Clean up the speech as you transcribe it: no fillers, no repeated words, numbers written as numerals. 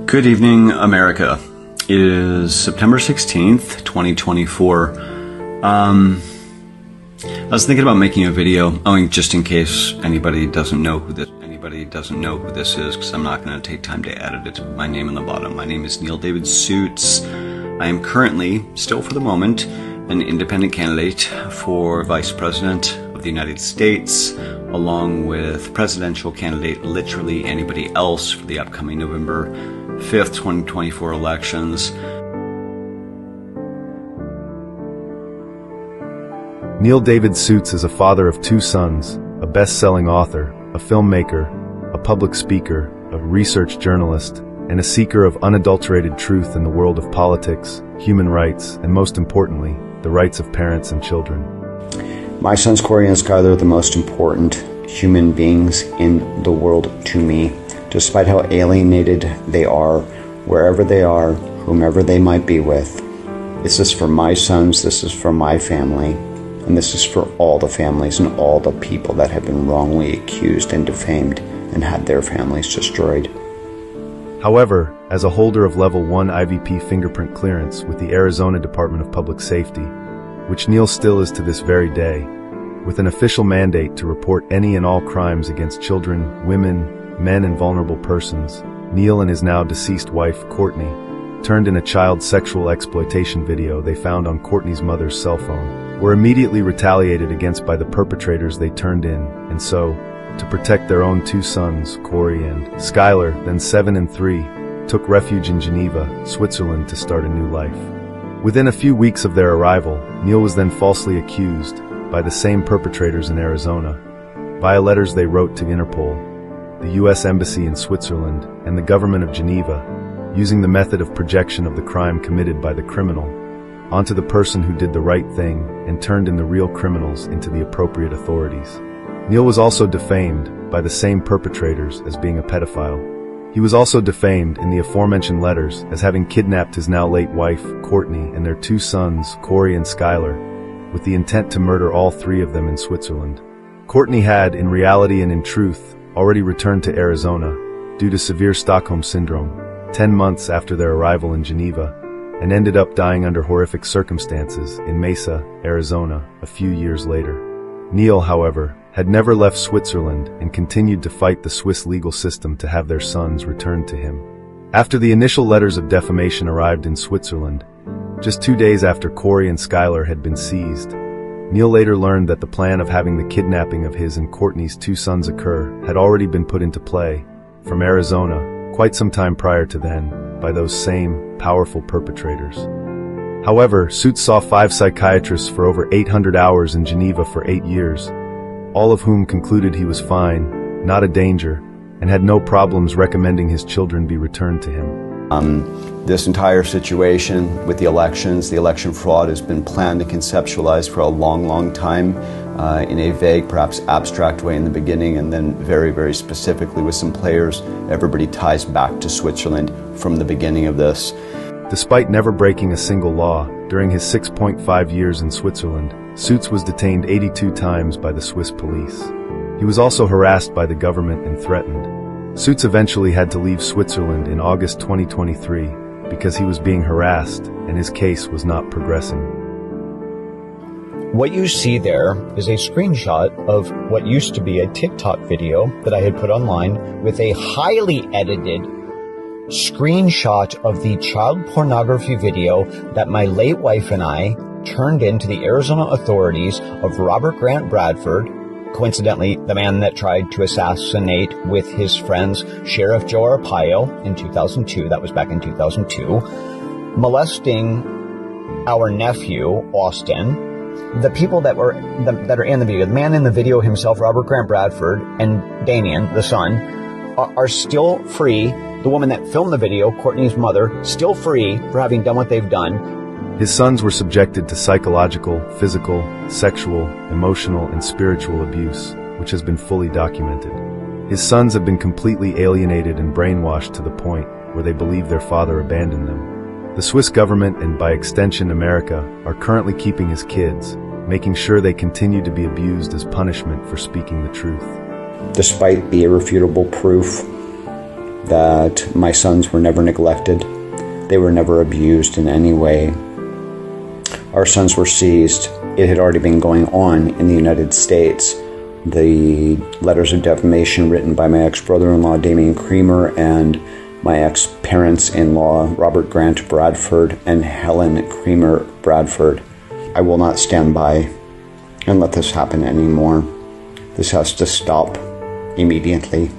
Good evening, America. It is September 16th, 2024. I was thinking about making a video, just in case anybody doesn't know who this is, because I'm not going to take time to edit it. My name on the bottom. My name is Neal David Sutz. I am currently, still for the moment, an independent candidate for Vice President of the United States, along with presidential candidate literally anybody else for the upcoming November 5th, 2024 elections. Neal David Sutz is a father of two sons, a best-selling author, a filmmaker, a public speaker, a research journalist, and a seeker of unadulterated truth in the world of politics, human rights, and most importantly, the rights of parents and children. My sons Corey and Skylar are the most important human beings in the world to me. Despite how alienated they are, wherever they are, whomever they might be with. This is for my sons, this is for my family, and this is for all the families and all the people that have been wrongly accused and defamed and had their families destroyed. However, as a holder of Level 1 IVP fingerprint clearance with the Arizona Department of Public Safety, which Neal still is to this very day, with an official mandate to report any and all crimes against children, women, men and vulnerable persons, Neal and his now deceased wife, Courtney, turned in a child sexual exploitation video they found on Courtney's mother's cell phone, were immediately retaliated against by the perpetrators they turned in, and so, to protect their own two sons, Corey and Skylar, then 7 and 3, took refuge in Geneva, Switzerland to start a new life. Within a few weeks of their arrival, Neal was then falsely accused, by the same perpetrators in Arizona, via letters they wrote to Interpol, the U.S. Embassy in Switzerland, and the government of Geneva, using the method of projection of the crime committed by the criminal onto the person who did the right thing and turned in the real criminals into the appropriate authorities. Neal was also defamed by the same perpetrators as being a pedophile. He was also defamed in the aforementioned letters as having kidnapped his now late wife, Courtney, and their two sons, Corey and Skylar, with the intent to murder all three of them in Switzerland. Courtney had, in reality and in truth, already returned to Arizona due to severe Stockholm Syndrome 10 months after their arrival in Geneva, and ended up dying under horrific circumstances in Mesa, Arizona, a few years later. Neal, however, had never left Switzerland and continued to fight the Swiss legal system to have their sons returned to him. After the initial letters of defamation arrived in Switzerland, just 2 days after Corey and Skylar had been seized, Neal later learned that the plan of having the kidnapping of his and Courtney's two sons occur had already been put into play, from Arizona, quite some time prior to then, by those same powerful perpetrators. However, Sutz saw 5 psychiatrists for over 800 hours in Geneva for 8 years, all of whom concluded he was fine, not a danger, and had no problems recommending his children be returned to him. This entire situation with the elections, the election fraud has been planned and conceptualized for a long, long time in a vague, perhaps abstract way in the beginning, and then very, very specifically with some players. Everybody ties back to Switzerland from the beginning of this. Despite never breaking a single law, during his 6.5 years in Switzerland, Sutz was detained 82 times by the Swiss police. He was also harassed by the government and threatened. Sutz eventually had to leave Switzerland in August 2023 because he was being harassed and his case was not progressing. What you see there is a screenshot of what used to be a TikTok video that I had put online with a highly edited screenshot of the child pornography video that my late wife and I turned in to the Arizona authorities of Robert Grant Bradford, coincidentally, the man that tried to assassinate with his friends Sheriff Joe Arpaio in 2002, that was back in 2002, molesting our nephew, Austin. The people that are in the video, the man in the video himself, Robert Grant Bradford, and Damien, the son, are still free. The woman that filmed the video, Courtney's mother, still free for having done what they've done. His sons were subjected to psychological, physical, sexual, emotional, and spiritual abuse, which has been fully documented. His sons have been completely alienated and brainwashed to the point where they believe their father abandoned them. The Swiss government, and by extension America, are currently keeping his kids, making sure they continue to be abused as punishment for speaking the truth. Despite the irrefutable proof that my sons were never neglected. They were never abused in any way. Our sons were seized. It had already been going on in the United States. The letters of defamation written by my ex-brother-in-law, Damian Creamer, and my ex-parents-in-law, Robert Grant Bradford and Helen Creamer Bradford. I will not stand by and let this happen anymore. This has to stop immediately.